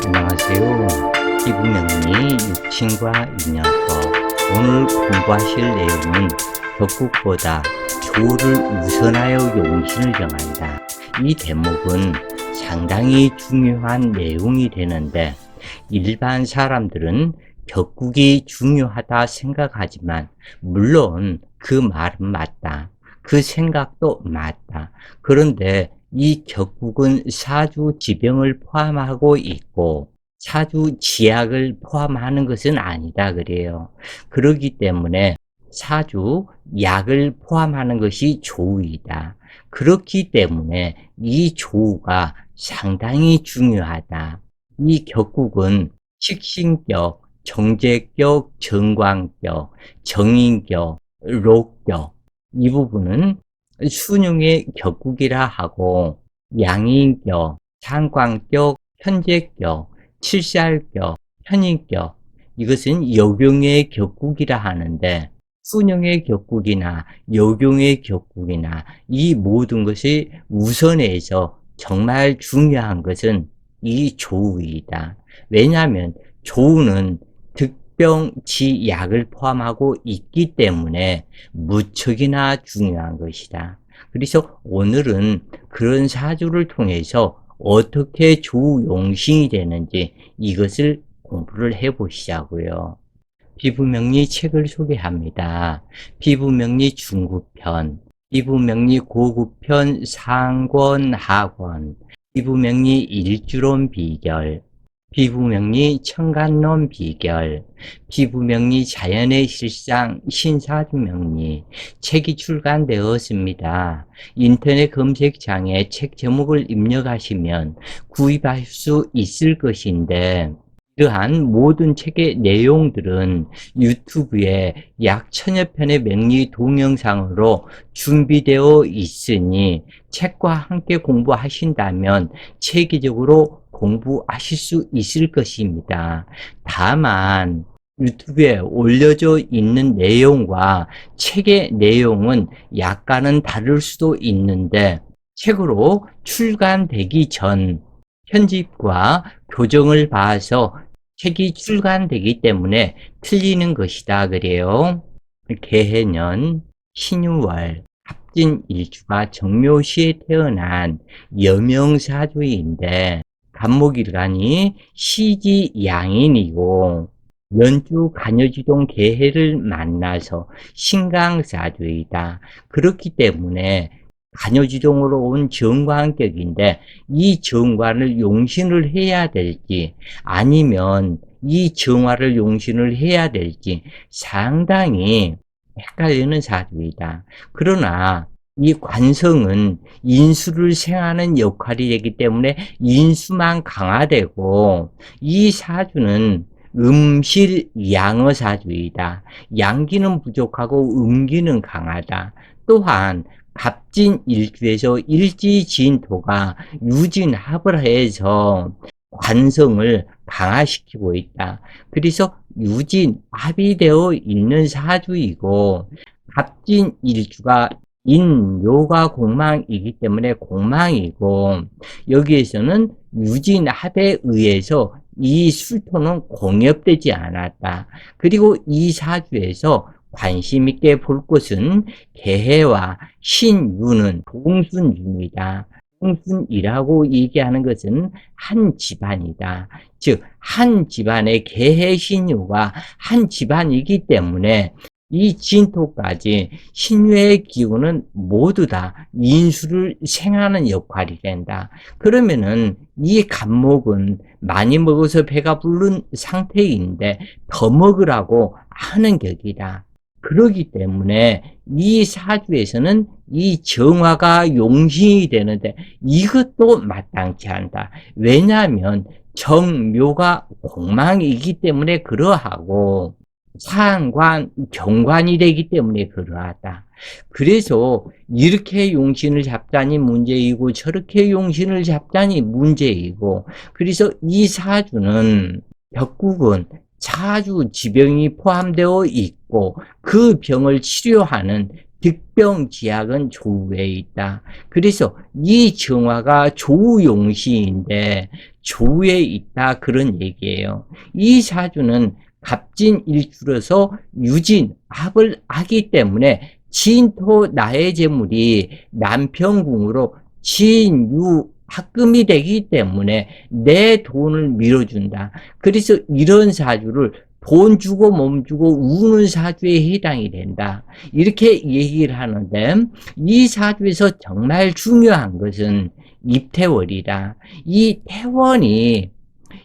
안녕하세요. 피부명리 육친과 인연법. 오늘 공부하실 내용은 격국보다 조를 우선하여 용신을 정한다. 이 대목은 상당히 중요한 내용이 되는데 일반 사람들은 격국이 중요하다 생각하지만 물론 그 말은 맞다. 그 생각도 맞다. 그런데 이 격국은 사주 지병을 포함하고 있고 사주 지약을 포함하는 것은 아니다 그래요. 그렇기 때문에 사주 약을 포함하는 것이 조우이다. 그렇기 때문에 이 조우가 상당히 중요하다. 이 격국은 식신격, 정제격, 정관격, 정인격, 록격 이 부분은 순용의 격국이라 하고 양인격, 상관격, 현재격, 칠살격, 현인격 이것은 역용의 격국이라 하는데 순용의 격국이나 역용의 격국이나 이 모든 것이 우선에서 정말 중요한 것은 이 조우이다. 왜냐하면 조우는 득병지약을 포함하고 있기 때문에 무척이나 중요한 것이다. 그래서 오늘은 그런 사주를 통해서 어떻게 조우용신이 되는지 이것을 공부를 해보시자고요. 피부명리 책을 소개합니다. 피부명리 중급편, 피부명리 고급편 상권 하권, 피부명리 일주론 비결, 피부명리 청간론 비결, 피부명리 자연의 실상 신사주명리 책이 출간되었습니다. 인터넷 검색창에 책 제목을 입력하시면 구입할 수 있을 것인데 이러한 모든 책의 내용들은 유튜브에 약 1000여 편의 명리 동영상으로 준비되어 있으니 책과 함께 공부하신다면 체계적으로 공부하실 수 있을 것입니다. 다만 유튜브에 올려져 있는 내용과 책의 내용은 약간은 다를 수도 있는데 책으로 출간되기 전 편집과 교정을 봐서 책이 출간되기 때문에 틀리는 것이다 그래요. 개해년 신유월 합진일주가 정묘시에 태어난 여명사주인데 간목일간이 시지양인이고 연주 간여지동 개해를 만나서 신강사주이다. 그렇기 때문에 간여지동으로 온 정관격인데 이 정관을 용신을 해야 될지 아니면 이 정화를 용신을 해야 될지 상당히 헷갈리는 사주이다. 그러나 이 관성은 인수를 생하는 역할이 되기 때문에 인수만 강화되고 이 사주는 음실양어 사주이다. 양기는 부족하고 음기는 강하다. 또한 갑진일주에서 일지진토가 유진합을 해서 관성을 강화시키고 있다. 그래서 유진합이 되어 있는 사주이고 갑진일주가 인묘가 공망이기 때문에 공망이고 여기에서는 유진합에 의해서 이 술토는 공엽되지 않았다. 그리고 이 사주에서 관심 있게 볼 것은 개해와 신유는 동순입니다. 동순이라고 얘기하는 것은 한 집안이다. 즉, 한 집안의 개해 신유가 한 집안이기 때문에 이 진토까지 신유의 기운은 모두 다 인수를 생하는 역할이 된다. 그러면은 이 간목은 많이 먹어서 배가 부른 상태인데 더 먹으라고 하는 격이다. 그러기 때문에 이 사주에서는 이 정화가 용신이 되는데 이것도 마땅치 않다. 왜냐하면 정묘가 공망이기 때문에 그러하고 상관, 경관이 되기 때문에 그러하다. 그래서 이렇게 용신을 잡자니 문제이고 저렇게 용신을 잡자니 문제이고 그래서 이 사주는 격국은 사주 지병이 포함되어 있고 그 병을 치료하는 득병지약은 조우에 있다. 그래서 이 정화가 조우용신인데 조우에 있다, 그런 얘기예요. 이 사주는 갑진일주로서 유진, 합을 하기 때문에 진토 나의 재물이 남편궁으로 진유 합금이 되기 때문에 내 돈을 밀어준다. 그래서 이런 사주를 돈 주고 몸 주고 우는 사주에 해당이 된다, 이렇게 얘기를 하는데, 이 사주에서 정말 중요한 것은 입태월이다. 이 태원이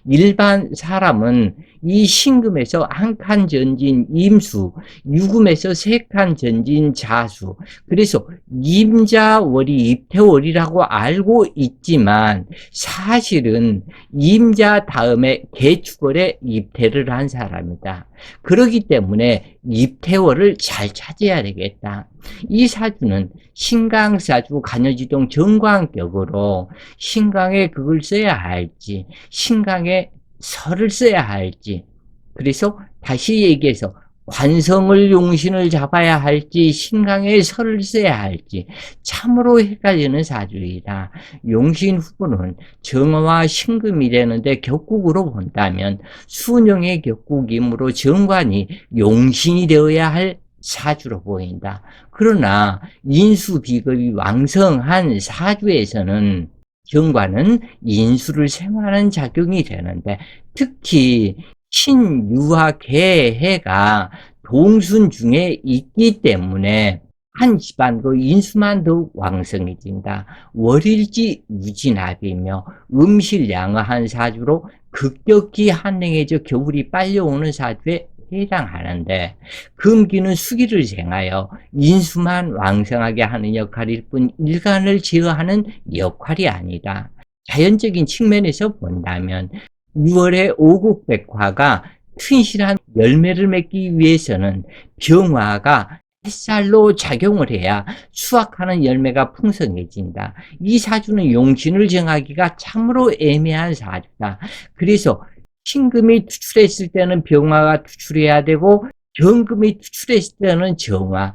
일반 사람은 이 신금에서 한 칸 전진 임수, 유금에서 세 칸 전진 자수, 그래서 임자월이 입태월이라고 알고 있지만 사실은 임자 다음에 개축월에 입태를 한 사람이다. 그렇기 때문에 입태월을 잘 찾아야 되겠다. 이 사주는 신강사주 간여지동 정관격으로 신강에 그걸 써야 할지, 신강에 설을 써야 할지, 그래서 다시 얘기해서 관성을 용신을 잡아야 할지 신강에 설을 써야 할지 참으로 헷갈리는 사주이다. 용신 후보는 정화와 신금이 되는데 격국으로 본다면 순영의 격국이므로 정관이 용신이 되어야 할 사주로 보인다. 그러나 인수비급이 왕성한 사주에서는 정관은 인수를 생화하는 작용이 되는데, 특히 신유와 개해가 동순 중에 있기 때문에 한 집안도 인수만 더욱 왕성해진다. 월일지 무진합이며 음실양어한 사주로 급격히 한랭해져 겨울이 빨리 오는 사주에 해당하는데, 금기는 수기를 생하여 인수만 왕성하게 하는 역할일 뿐 일간을 제어하는 역할이 아니다. 자연적인 측면에서 본다면 6월의 오국백화가 튼실한 열매를 맺기 위해서는 병화가 햇살로 작용을 해야 수확하는 열매가 풍성해진다. 이 사주는 용신을 정하기가 참으로 애매한 사주다. 그래서 신금이 투출했을 때는 병화가 투출해야 되고 경금이 투출했을 때는 정화,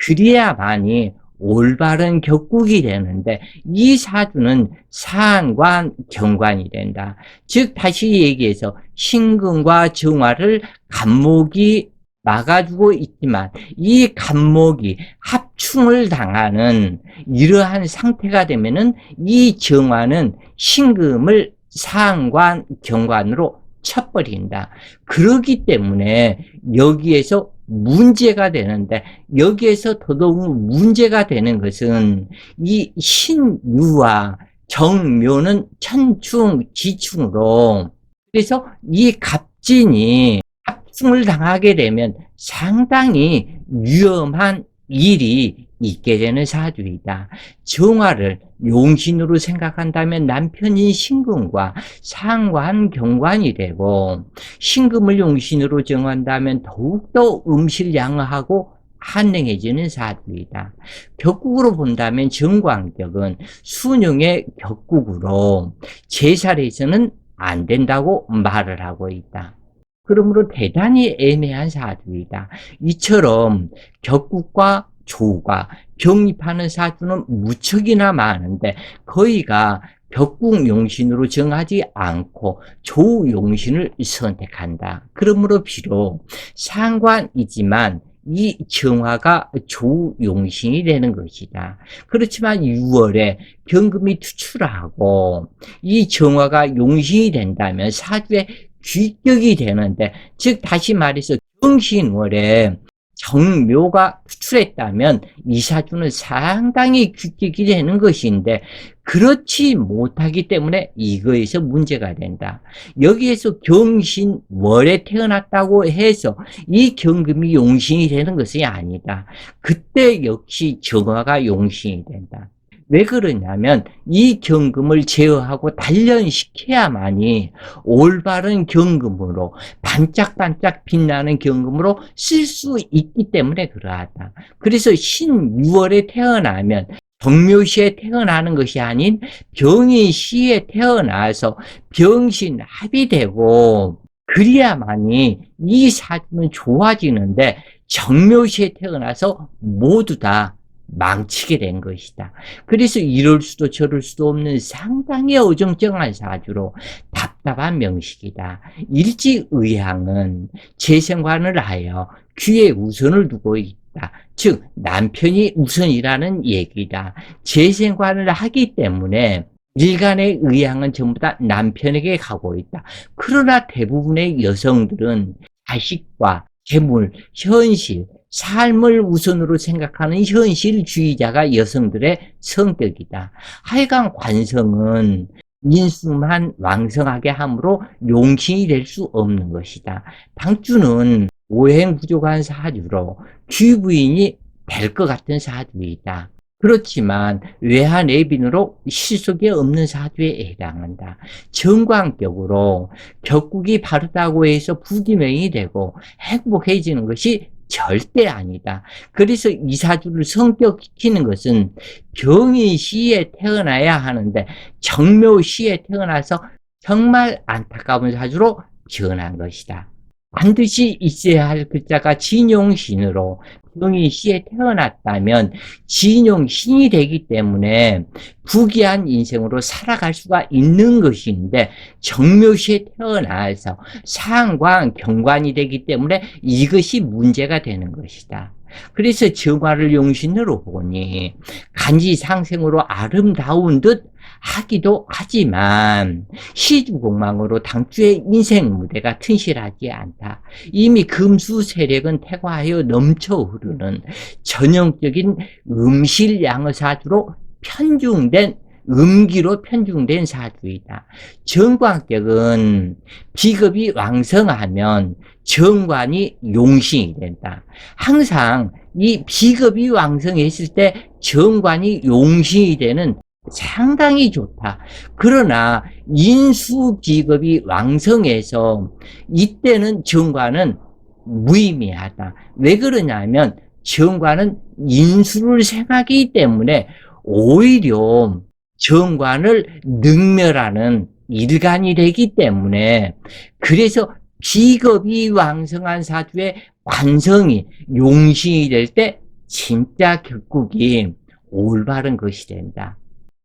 그래야만이 올바른 격국이 되는데, 이 사주는 상관, 경관이 된다. 즉 다시 얘기해서 신금과 정화를 간목이 막아주고 있지만 이 간목이 합충을 당하는 이러한 상태가 되면은 이 정화는 신금을 상관, 경관으로 쳐버린다. 그렇기 때문에 여기에서 문제가 되는데, 여기에서 더더욱 문제가 되는 것은 이 신유와 정묘는 천충, 지충으로, 그래서 이 갑진이 합충을 당하게 되면 상당히 위험한 일이 있게 되는 사주이다. 정화를 용신으로 생각한다면 남편인 신금과 상관, 경관이 되고, 신금을 용신으로 정한다면 더욱더 음실양어하고 한랭해지는 사주이다. 격국으로 본다면 정관격은 순영의 격국으로 제살에서는 안 된다고 말을 하고 있다. 그러므로 대단히 애매한 사주이다. 이처럼 격국과 조가 병립하는 사주는 무척이나 많은데 거의가 격국 용신으로 정하지 않고 조 용신을 선택한다. 그러므로 비록 상관이지만 이 정화가 조 용신이 되는 것이다. 그렇지만 6월에 경금이 투출하고 이 정화가 용신이 된다면 사주에 귀격이 되는데, 즉 다시 말해서 경신월에 정묘가 투출했다면 이 사주는 상당히 귀격이 되는 것인데 그렇지 못하기 때문에 이거에서 문제가 된다. 여기에서 경신월에 태어났다고 해서 이 경금이 용신이 되는 것이 아니다. 그때 역시 정화가 용신이 된다. 왜 그러냐면 이 경금을 제어하고 단련시켜야만이 올바른 경금으로, 반짝반짝 빛나는 경금으로 쓸 수 있기 때문에 그러하다. 그래서 신유월에 태어나면 정묘시에 태어나는 것이 아닌 병인시에 태어나서 병신합이 되고, 그래야만이 이 사주는 좋아지는데 정묘시에 태어나서 모두 다 망치게 된 것이다. 그래서 이럴 수도 저럴 수도 없는 상당히 어정쩡한 사주로 답답한 명식이다. 일지의향은 재생관을 하여 귀에 우선을 두고 있다. 즉 남편이 우선이라는 얘기다. 재생관을 하기 때문에 일간의 의향은 전부 다 남편에게 가고 있다. 그러나 대부분의 여성들은 자식과 재물, 현실, 삶을 우선으로 생각하는 현실주의자가 여성들의 성격이다. 하여간 관성은 인수만 왕성하게 함으로 용신이 될 수 없는 것이다. 당주는 오행 부족한 사주로 귀부인이 될 것 같은 사주이다. 그렇지만 외화내빈으로 실속이 없는 사주에 해당한다. 정관격으로 격국이 바르다고 해서 부귀명이 되고 행복해지는 것이 절대 아니다. 그래서 이 사주를 성격시키는 것은 병인시에 태어나야 하는데 정묘시에 태어나서 정말 안타까운 사주로 변한 것이다. 반드시 있어야 할 글자가 진용신으로 병인시에 태어났다면 진용신이 되기 때문에 부귀한 인생으로 살아갈 수가 있는 것인데 정묘시에 태어나서 상관, 경관이 되기 때문에 이것이 문제가 되는 것이다. 그래서 정화를 용신으로 보니 간지상생으로 아름다운 듯 하기도 하지만 시주공망으로 당주의 인생 무대가 튼실하지 않다. 이미 금수 세력은 퇴과하여 넘쳐 흐르는 전형적인 음실양의 사주로 편중된 음기로 편중된 사주이다. 정관격은 비겁이 왕성하면 정관이 용신이 된다. 항상 이 비겁이 왕성했을 때 정관이 용신이 되는 상당히 좋다. 그러나 인수비겁이 왕성해서 이때는 정관은 무의미하다. 왜 그러냐면 정관은 인수를 생하기 때문에 오히려 정관을 능멸하는 일간이 되기 때문에 그래서 비겁이 왕성한 사주의 관성이 용신이 될 때 진짜 격국이 올바른 것이 된다.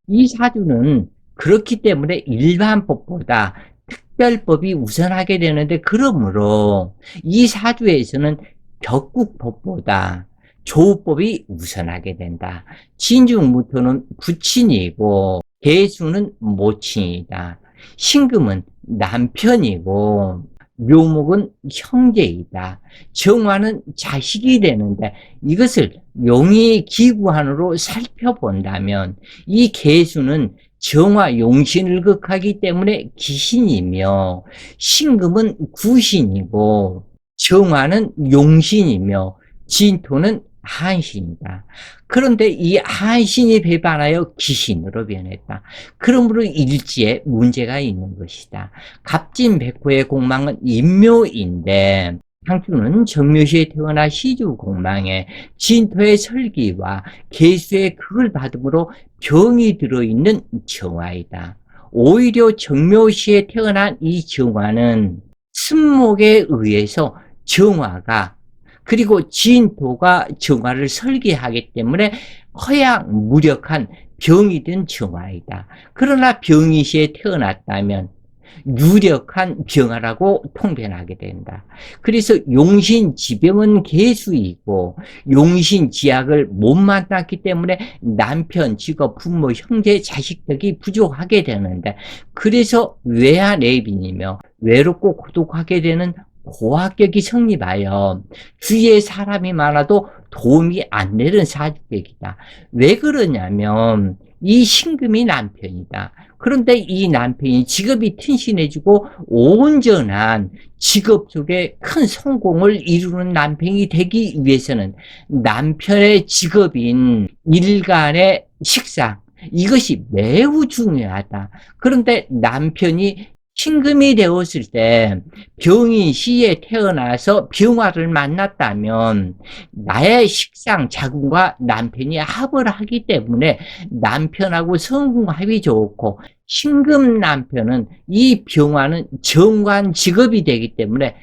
이 사주는 그렇기 때문에 일반법보다 특별법이 우선하게 되는데 그러므로 이 사주에서는 격국법보다 조법이 우선하게 된다. 진중무토는 부친이고 계수는 모친이다. 신금은 남편이고 묘목은 형제이다. 정화는 자식이 되는데 이것을 용의 기구한으로 살펴본다면 이 계수는 정화 용신을 극하기 때문에 기신이며 신금은 구신이고 정화는 용신이며 진토는 한신이다. 그런데 이 한신이 배반하여 기신으로 변했다. 그러므로 일지에 문제가 있는 것이다. 갑진백호의 공망은 인묘인데 상주는 정묘시에 태어나 시주공망에 진토의 설기와 계수의 극을 받음으로 병이 들어있는 정화이다. 오히려 정묘시에 태어난 이 정화는 승목에 의해서 정화가 그리고 진토가 정화를 설계하기 때문에 허양무력한 병이 된 정화이다. 그러나 병이시에 태어났다면 유력한 병화라고 통변하게 된다. 그래서 용신지병은 계수이고 용신지약을 못 만났기 때문에 남편, 직업, 부모, 형제, 자식 덕이 부족하게 되는데 그래서 외화내빈이며 외롭고 고독하게 되는 고학격이 성립하여 주위에 사람이 많아도 도움이 안 되는 사주격이다. 왜 그러냐면 이 신금이 남편이다. 그런데 이 남편이 직업이 튼실해지고 온전한 직업 속에 큰 성공을 이루는 남편이 되기 위해서는 남편의 직업인 일간의 식상 이것이 매우 중요하다. 그런데 남편이 신금이 되었을 때 병인시에 태어나서 병화를 만났다면 나의 식상 자궁과 남편이 합을 하기 때문에 남편하고 성궁합이 좋고 신금 남편은 이 병화는 정관 직업이 되기 때문에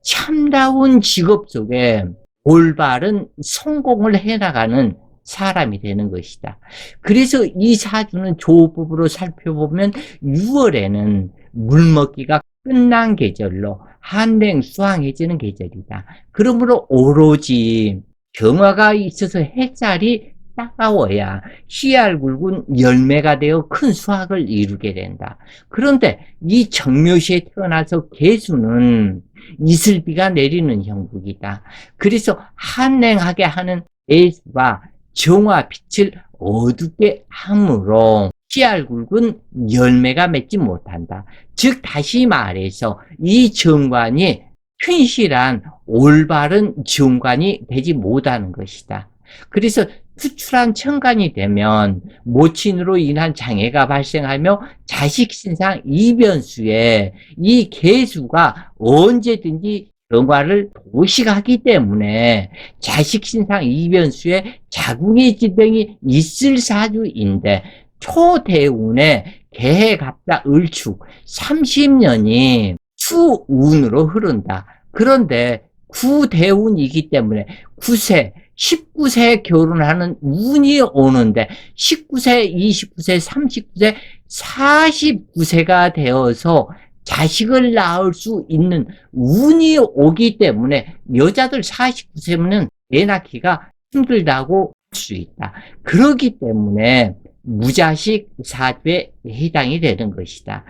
참다운 직업 속에 올바른 성공을 해나가는 사람이 되는 것이다. 그래서 이 사주는 조법으로 살펴보면 6월에는 물먹기가 끝난 계절로 한랭수황해지는 계절이다. 그러므로 오로지 경화가 있어서 햇살이 따가워야 씨알 굵은 열매가 되어 큰 수확을 이루게 된다. 그런데 이 정묘시에 태어나서 개수는 이슬비가 내리는 형국이다. 그래서 한랭하게 하는 개수가 정화 빛을 어둡게 함으로 씨알 굵은 열매가 맺지 못한다. 즉 다시 말해서 이 정관이 튼실한 올바른 정관이 되지 못하는 것이다. 그래서 투출한 천간이 되면 모친으로 인한 장애가 발생하며 자식 신상 이변수에 이 개수가 언제든지 정화를 도식하기 때문에 자식 신상 이변수에 자궁의 질병이 있을 사주인데 초대운에 개해갑자 을축 30년이 수운으로 흐른다. 그런데 구대운이기 때문에 9세 19세 결혼하는 운이 오는데 19세, 29세, 39세, 49세가 되어서 자식을 낳을 수 있는 운이 오기 때문에 여자들 49세면 애 낳기가 힘들다고 할 수 있다. 그렇기 때문에 무자식 사주에 해당이 되는 것이다.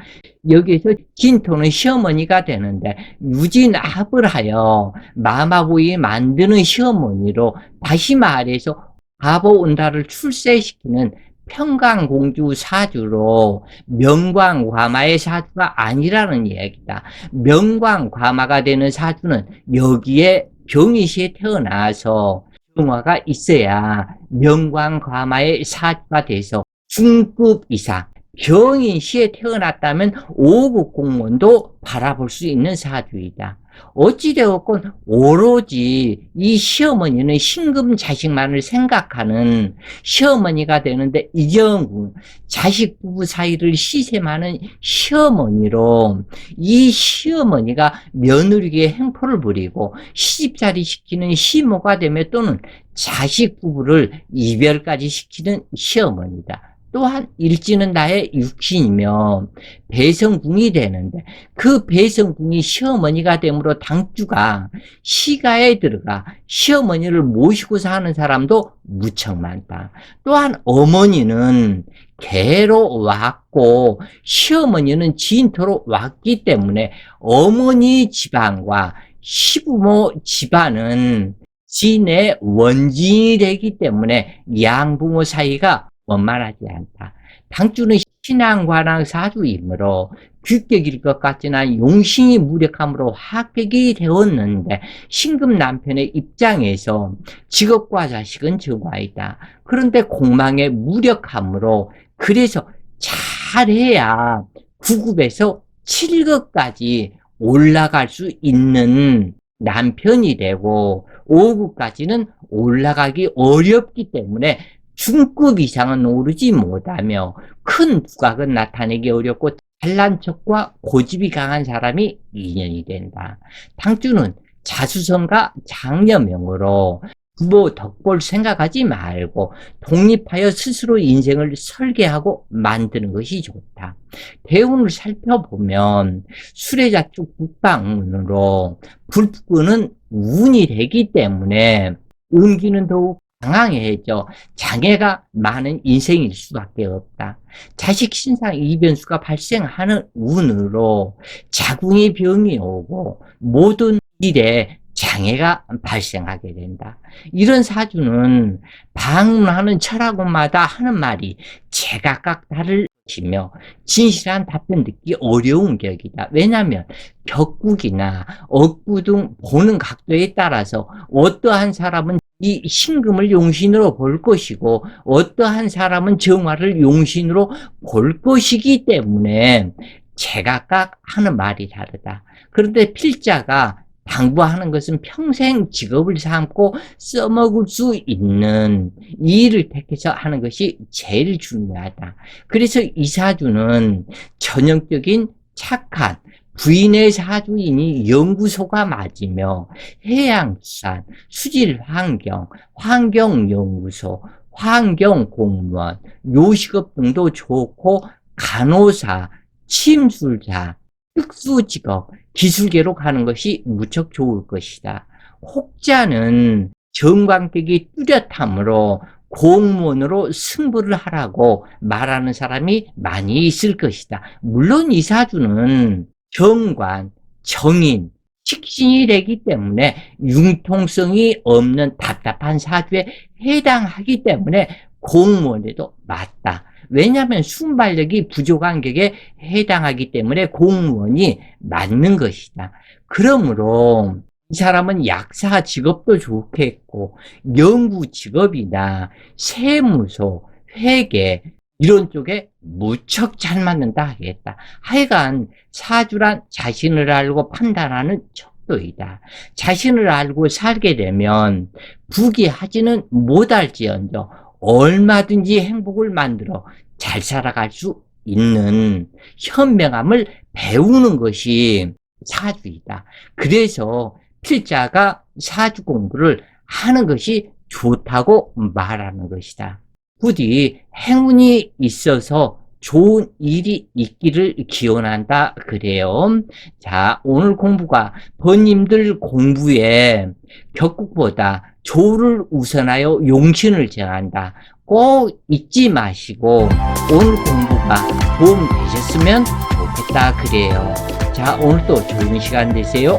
여기서 진토는 시어머니가 되는데 유진합을 하여 마마보이 만드는 시어머니로 다시 말해서 바보운달을 출세시키는 평강공주 사주로 명광과마의 사주가 아니라는 이야기다. 명광과마가 되는 사주는 여기에 병이시에 태어나서 정화가 있어야 명광과마의 사주가 돼서 중급 이상 병인시에 태어났다면 5급 공무원도 바라볼 수 있는 사주이다. 어찌되었건 오로지 이 시어머니는 신금 자식만을 생각하는 시어머니가 되는데 이 경우 자식 부부 사이를 시샘하는 시어머니로 이 시어머니가 며느리에게 행포를 부리고 시집살이 시키는 시모가 되며 또는 자식 부부를 이별까지 시키는 시어머니다. 또한 일지는 나의 육신이며 배성궁이 되는데 그 배성궁이 시어머니가 되므로 당주가 시가에 들어가 시어머니를 모시고 사는 사람도 무척 많다. 또한 어머니는 개로 왔고 시어머니는 진토로 왔기 때문에 어머니 집안과 시부모 집안은 진의 원진이 되기 때문에 양부모 사이가 원만하지 않다. 당주는 신앙관왕 사주이므로 규격일 것 같지만 용신이 무력함으로 합격이 되었는데 신금 남편의 입장에서 직업과 자식은 정화이다. 그런데 공망의 무력함으로 그래서 잘해야 9급에서 7급까지 올라갈 수 있는 남편이 되고 5급까지는 올라가기 어렵기 때문에 중급 이상은 오르지 못하며 큰 두각은 나타내기 어렵고 잘난 척과 고집이 강한 사람이 인연이 된다. 당주는 자수성가 장려명으로 부모 덕볼 생각하지 말고 독립하여 스스로 인생을 설계하고 만드는 것이 좋다. 대운을 살펴보면 수레자축 북방으로 불구는 운이 되기 때문에 음기는 더욱 강항해져 장애가 많은 인생일 수밖에 없다. 자식 신상 이변수가 발생하는 운으로 자궁의 병이 오고 모든 일에 장애가 발생하게 된다. 이런 사주는 방문하는 철학원마다 하는 말이 제각각 다를 것이며 진실한 답변 듣기 어려운 격이다. 왜냐하면 격국이나 억구 등 보는 각도에 따라서 어떠한 사람은 이 신금을 용신으로 볼 것이고 어떠한 사람은 정화를 용신으로 볼 것이기 때문에 제각각 하는 말이 다르다. 그런데 필자가 당부하는 것은 평생 직업을 삼고 써먹을 수 있는 이 일을 택해서 하는 것이 제일 중요하다. 그래서 이 사주는 전형적인 착한 부인의 사주인이 연구소가 맞으며 해양수산, 수질환경, 환경연구소, 환경공무원, 요식업 등도 좋고 간호사, 침술자, 특수직업, 기술계로 가는 것이 무척 좋을 것이다. 혹자는 정관격이 뚜렷하므로 공무원으로 승부를 하라고 말하는 사람이 많이 있을 것이다. 물론 이 사주는 정관, 정인, 식신이 되기 때문에 융통성이 없는 답답한 사주에 해당하기 때문에 공무원에도 맞다. 왜냐하면 순발력이 부족한 격에 해당하기 때문에 공무원이 맞는 것이다. 그러므로 이 사람은 약사 직업도 좋겠고 연구 직업이나 세무소, 회계 이런 쪽에 무척 잘 맞는다 하겠다. 하여간 사주란 자신을 알고 판단하는 척도이다. 자신을 알고 살게 되면 부귀하지는 못할지언정 얼마든지 행복을 만들어 잘 살아갈 수 있는 현명함을 배우는 것이 사주이다. 그래서 필자가 사주 공부를 하는 것이 좋다고 말하는 것이다. 부디 행운이 있어서 좋은 일이 있기를 기원한다 그래요. 자, 오늘 공부가 번님들 공부에 격국보다 조를 우선하여 용신을 정한다. 꼭 잊지 마시고 오늘 공부가 도움 되셨으면 좋겠다 그래요. 자, 오늘도 좋은 시간 되세요.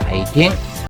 파이팅!